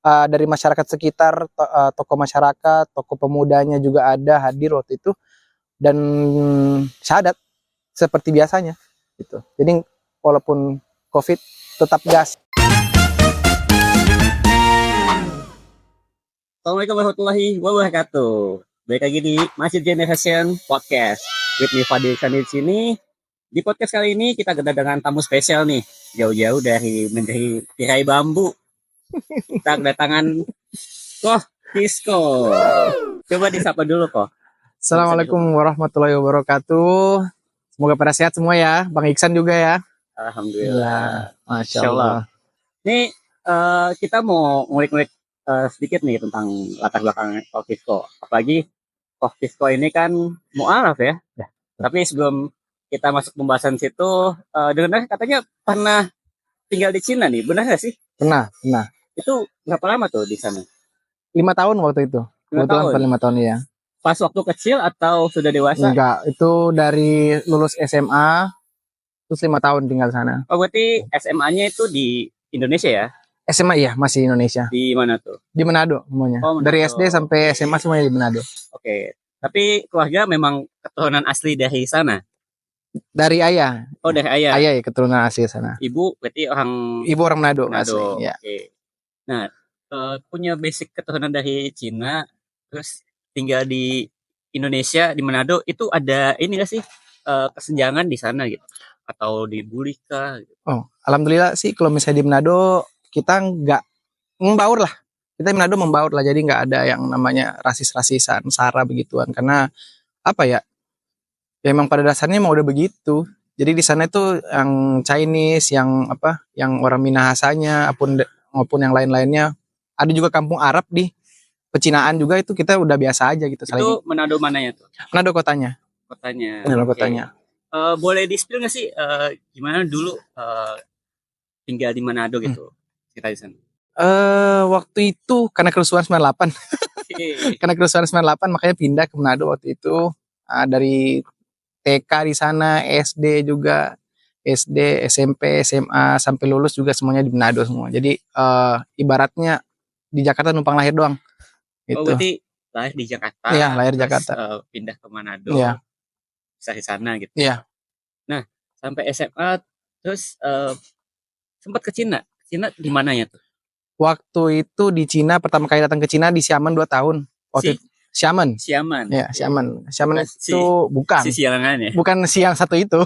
dari masyarakat sekitar, tokoh masyarakat, tokoh pemudanya juga ada hadir waktu itu, dan syahadat seperti biasanya gitu. Jadi walaupun COVID tetap gas. Assalamualaikum warahmatullahi wabarakatuh. Balik lagi di Masjid Generation Podcast with me Fadil Iksan di sini. Di podcast kali ini kita kedatangan tamu spesial nih, jauh-jauh dari negeri tirai bambu. Kita kedatangan Koh Kisko. Coba disapa dulu Koh. Assalamualaikum warahmatullahi wabarakatuh. Semoga pada sehat semua ya, Bang Iksan juga ya. Alhamdulillah. Masya Allah. Nih kita mau ngulik-ngulik sedikit nih tentang latar belakang Koh Kisko. Apalagi Koh Kisko ini kan mu'alaf ya. Tapi sebelum kita masuk pembahasan situ, dengar katanya pernah tinggal di Cina nih, benar nggak sih? Pernah. Itu berapa lama tuh di sana? 5 tahun waktu itu. 5 tahun? 5 tahun ya. Pas waktu kecil atau sudah dewasa? Enggak, itu dari lulus SMA, terus 5 tahun tinggal sana. Oh berarti SMA-nya itu di Indonesia ya? SMA iya, masih Indonesia. Di mana tuh? Di Manado semuanya. Oh, Manado. Dari SD sampai SMA semuanya di Manado. Oke. Tapi keluarga memang keturunan asli dari sana? Dari ayah. Oh dari ayah? Ayah ya keturunan asli sana. Ibu berarti Ibu orang Manado. Manado. Asli, ya. Oke. Nah, punya basic keturunan dari Cina, terus tinggal di Indonesia, di Manado, itu ada ini nggak sih kesenjangan di sana gitu? Atau dibully kah? Gitu? Oh, alhamdulillah sih kalau misalnya di Manado kita nggak membaur lah. Kita di Manado membaur lah, jadi nggak ada yang namanya rasis-rasisan, sara begituan. Karena apa ya? Ya emang pada dasarnya emang udah begitu. Jadi di sana itu yang Chinese, yang apa, yang orang Minahasanya, maupun yang lain-lainnya. Ada juga kampung Arab di pecinaan juga, itu kita udah biasa aja gitu. Itu Manado mananya tuh? Manado kotanya. Okay. Manado kotanya. Boleh di-spill nggak sih gimana dulu tinggal di Manado gitu? Kita di sana. Waktu itu karena kerusuhan 98. Karena kerusuhan 98 makanya pindah ke Manado waktu itu. Dari TK di sana, SD juga, SD, SMP, SMA sampai lulus juga semuanya di Manado semua. Jadi ibaratnya di Jakarta numpang lahir doang. Gitu. Oh berarti lahir di Jakarta. Iya, lahir di terus, Jakarta. Pindah ke Manado. Iya. Bisa di sana gitu. Iya. Nah, sampai SMA terus sempat ke Cina. Cina di mananya tuh? Waktu itu di Cina, pertama kali datang ke Cina di Xiamen 2 tahun. Waktu Xiamen. Ya, Xiamen itu bukan. Si sialangan ya? Bukan si yang satu itu.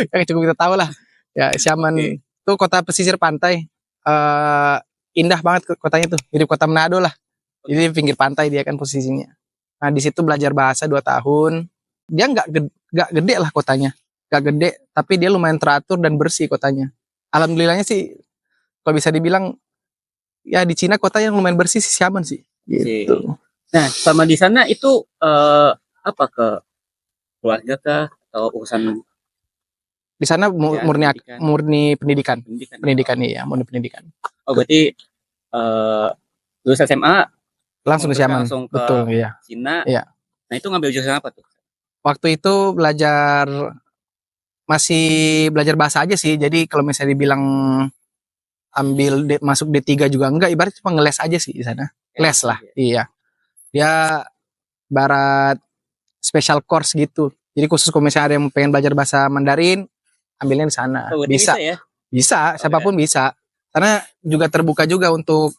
Yang cukup kita tahu lah. Ya, Xiamen itu kota pesisir pantai. Indah banget kotanya tuh. Mirip kota Manado lah. Jadi pinggir pantai dia kan posisinya. Nah, di situ belajar bahasa 2 tahun. Dia nggak gede lah kotanya. Nggak gede, tapi dia lumayan teratur dan bersih kotanya. Alhamdulillahnya sih kalau bisa dibilang ya di Cina kota yang lumayan bersih sih Xiamen sih. Gitu. Nah, sama di sana itu apa ke keluarga kah atau urusan di sana murni pendidikan. Pendidikan iya, murni pendidikan. Oh, berarti lulus SMA langsung ke Xiamen. Betul, iya. Cina. Iya. Nah, itu ngambil jurusan apa tuh? Waktu itu masih belajar bahasa aja sih. Jadi kalau misalnya dibilang masuk D3 juga enggak, ibarat cuma ngeles aja sih di sana. Les lah, iya. Dia barat special course gitu. Jadi khusus kalau misalnya ada yang pengen belajar bahasa Mandarin, ambilnya di sana. Oh, bisa ya? Bisa, siapapun bisa. Karena juga terbuka juga untuk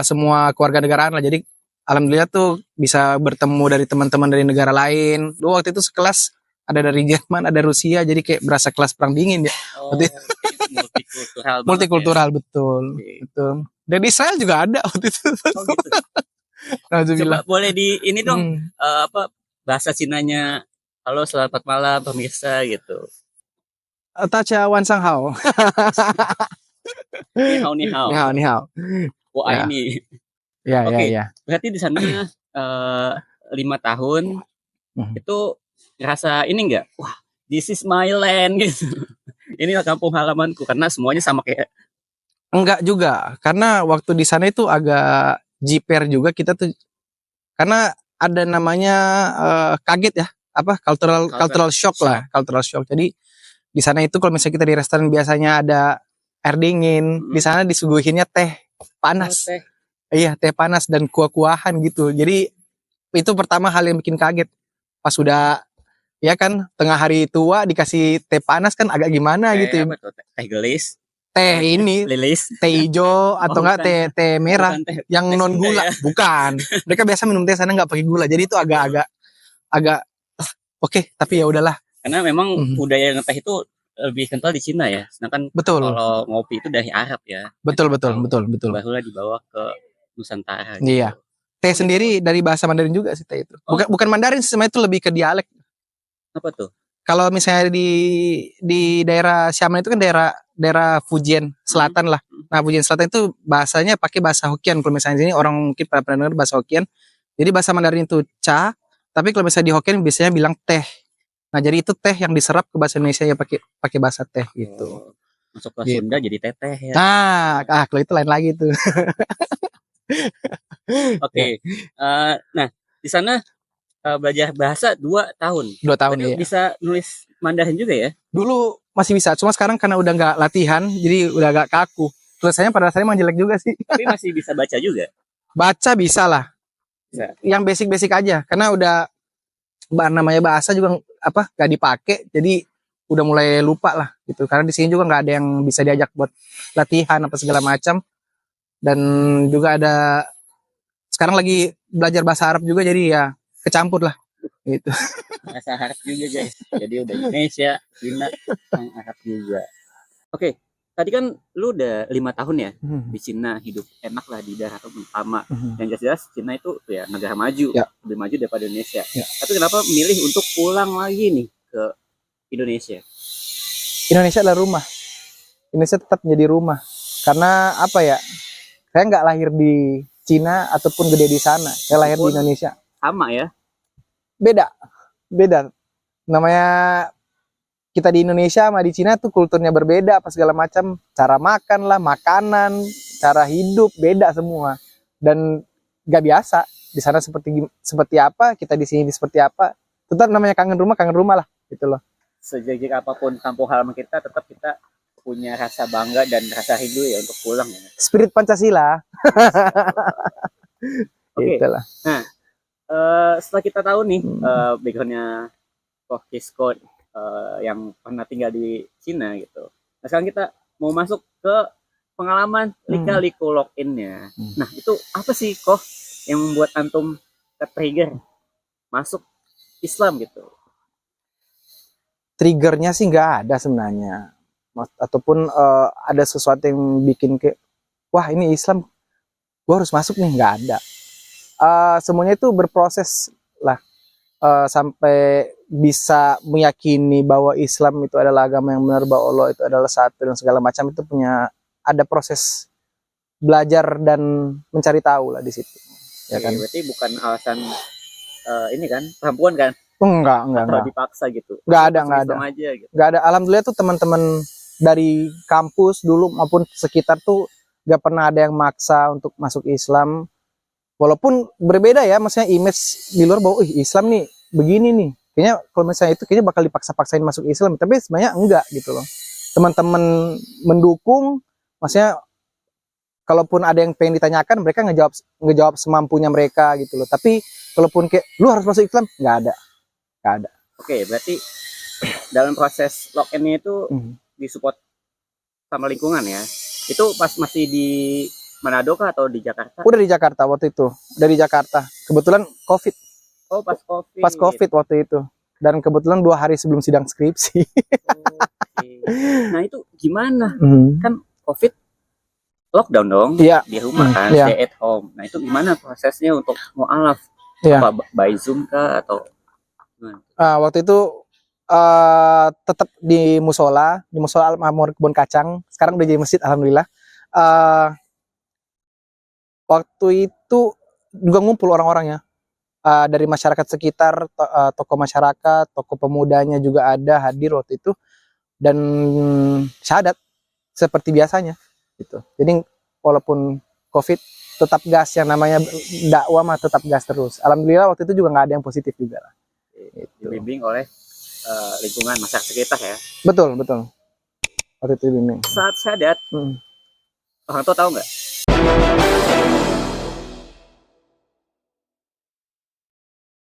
semua keluarga negaraan lah. Jadi alhamdulillah tuh bisa bertemu dari teman-teman dari negara lain. Dulu waktu itu sekelas ada dari Jerman, ada Rusia, jadi kayak berasa kelas perang dingin ya. Oh, multikultural ya? Betul. Dan di Israel juga ada waktu itu. Oh, gitu. Coba boleh di ini dong apa bahasa Cinanya. Halo, selamat malam pemirsa gitu. Tacha wan sang hao. Ni hao. Wah, ya. Ini. Ya, Oke. Ya. Berarti di sana 5 tahun itu ngerasa ini enggak? Wah, this is my land gitu. Inilah kampung halamanku karena semuanya sama kayak. Enggak juga, karena waktu di sana itu agak jiper juga kita tuh, karena ada namanya kaget ya, apa cultural shock lah, cultural shock. Jadi di sana itu kalau misalnya kita di restoran biasanya ada air dingin, di sana disuguhinnya teh panas. teh. Iya, teh panas dan kuah-kuahan gitu. Jadi itu pertama hal yang bikin kaget. Pas udah ya kan tengah hari tua dikasih teh panas kan agak gimana Teh gitu. apa tuh? Teh gelis, Teh ini lilis. teh hijau atau Oh, enggak bukan. teh teh merah Bukan teh. yang Teh non Sunda gula. ya. Bukan. Mereka biasa minum teh sana nggak pakai gula. Jadi itu agak-agak oke, tapi ya udahlah. Karena memang Mhm. budaya ngeteh itu lebih kental di Cina ya. Sedangkan Betul. kalau ngopi itu dari Arab ya. Yang Betul, kita betul, tahu. betul, betul. Barulah dibawa ke Nusantara Iya. gitu. Teh Oh gitu. sendiri dari bahasa Mandarin juga sih teh itu. Oh, Bukan Mandarin sih, sebenarnya itu lebih ke dialek. apa tuh? Kalau misalnya di daerah Xiamen itu kan daerah Fujian Selatan lah. Nah, Fujian Selatan itu bahasanya pakai bahasa Hokkien. Kalau misalnya di sini orang mungkin pada pernah dengar bahasa Hokkien. Jadi bahasa Mandarin itu cha, tapi kalau misalnya di Hokkien biasanya bilang teh. Nah, jadi itu teh yang diserap ke bahasa Indonesia ya pakai pakai bahasa teh gitu. Oh, masuk ke Gitu. Sunda jadi teteh ya. Nah, kalau itu lain lagi tuh. Oke. Nah, di sana belajar bahasa 2 tahun. 2 tahun Berarti ya. bisa nulis Mandarin juga ya? Dulu masih bisa, cuma sekarang karena udah nggak latihan, jadi udah agak kaku. Tulisannya pada dasarnya emang jelek juga sih. Tapi masih bisa baca juga. Baca bisa lah, Bisa. yang basic-basic aja, karena udah namanya bahasa juga apa nggak dipakai, jadi udah mulai lupa lah gitu. Karena di sini juga nggak ada yang bisa diajak buat latihan apa segala macam, dan juga ada sekarang lagi belajar bahasa Arab juga, jadi ya kecampur lah gitu. Bahasa Arab juga guys. Jadi udah Indonesia, Cina, yang Arab juga. Oke, tadi kan lu udah 5 tahun ya di Cina, hidup enak lah di daerah utama. Yang jelas-jelas Cina itu ya negara maju, Ya. lebih maju daripada Indonesia. Ya. Tapi kenapa milih untuk pulang lagi nih ke Indonesia? Indonesia adalah rumah. Indonesia tetap menjadi rumah. Karena apa ya? Saya nggak lahir di Cina ataupun gede di sana. Saya lahir di Indonesia. Sama ya? Beda, beda. Namanya kita di Indonesia sama di Cina tuh kulturnya berbeda, apa segala macam. Cara makan lah, makanan, cara hidup beda semua. Dan nggak biasa. Di sana seperti apa, kita di sini seperti apa. Tetap namanya kangen rumah lah, gitu loh. Sejak apapun kampung halaman kita, tetap kita punya rasa bangga dan rasa rindu ya untuk pulang ya. Spirit Pancasila. Oke. Itulah. Nah, setelah kita tahu nih backgroundnya Koh Kisko yang pernah tinggal di Cina gitu. Nah, sekarang kita mau masuk ke pengalaman lika-liku login-nya. Nah, itu apa sih Koh yang membuat antum ke-trigger masuk Islam gitu? Triggernya sih nggak ada sebenarnya. Ataupun ada sesuatu yang bikin kayak wah ini Islam gue harus masuk nih, nggak ada. Semuanya itu berproses lah sampai bisa meyakini bahwa Islam itu adalah agama yang benar, bahwa Allah itu adalah satu dan segala macam, itu punya ada proses belajar dan mencari tahu lah di situ ya kan. Berarti bukan alasan ini kan perempuan kan? Enggak. Dipaksa gitu. Nggak ada. Aja, gitu. Nggak ada. Alhamdulillah tuh teman-teman dari kampus dulu maupun sekitar tuh nggak pernah ada yang maksa untuk masuk Islam. Walaupun berbeda ya, maksudnya image di luar bahwa Islam nih begini nih. Kayaknya kalau misalnya itu kayaknya bakal dipaksa-paksain masuk Islam, tapi sebenarnya enggak gitu loh. Teman-teman mendukung, maksudnya kalaupun ada yang pengen ditanyakan, mereka ngejawab semampunya mereka gitu loh. Tapi kalaupun kayak lu harus masuk Islam, nggak ada. Oke, berarti dalam proses login itu disupport sama lingkungan ya. Itu pas masih di Manado kah atau di Jakarta? Udah di Jakarta waktu itu. Dari Jakarta. Kebetulan COVID. Oh, pas COVID. Pas COVID waktu itu. Dan kebetulan 2 hari sebelum sidang skripsi. Okay. Nah, itu gimana? Kan COVID lockdown dong di rumah kan, stay at home. Nah, itu gimana prosesnya untuk mu'alaf? Apa by Zoom kah atau gimana? Waktu itu tetap di musola Al-Ma'mur Kebun Kacang. Sekarang udah jadi masjid alhamdulillah. Waktu itu juga ngumpul orang-orangnya dari masyarakat sekitar, tokoh masyarakat, tokoh pemudanya juga ada hadir waktu itu, dan syahadat seperti biasanya gitu. Jadi walaupun COVID tetap gas, yang namanya dakwah mah tetap gas terus. Alhamdulillah waktu itu juga nggak ada yang positif juga lah. Gitu. Dibimbing oleh lingkungan masyarakat sekitar ya. Betul. Waktu itu dibimbing. Saat syahadat, orang tua tahu nggak? Bye.